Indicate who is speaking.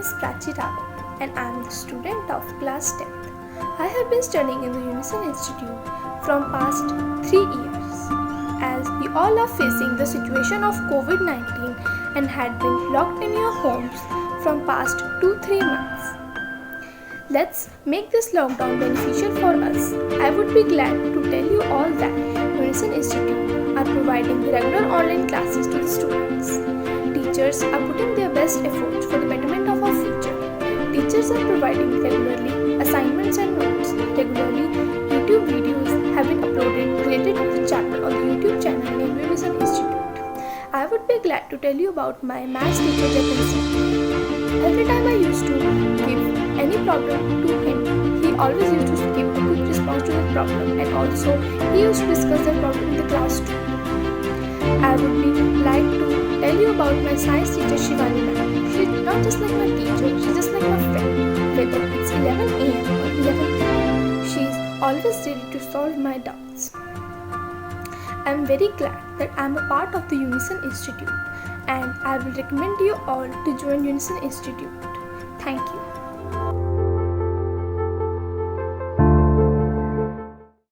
Speaker 1: is Prachi Rawat and I am the student of class 10th. I have been studying in the Unison Institute from past 3 years. As we all are facing the situation of COVID-19 and had been locked in your homes from past 2-3 months. Let's make this lockdown beneficial for us. I would be glad to tell you all that Unison Institute are providing regular online classes to the students. Teachers are putting their best efforts for the betterment of our future. Teachers are providing regularly assignments and notes. Regularly, YouTube videos have been uploaded related to the chapter on the YouTube channel named Unison Institute. I would be glad to tell you about my maths teacher Jatin Singh. Every time I used to give any problem to him, he always used to give a quick response to the problem, and also he used to discuss the problem in the class too. I would be like to tell you about my science teacher Shivani ma'am. She's not just like my teacher, she's just like my friend. Whether it's 11 a.m. or 11 p.m., she's always ready to solve my doubts. I'm very glad that I'm a part of the Unison Institute, and I will recommend you all to join Unison Institute. Thank you.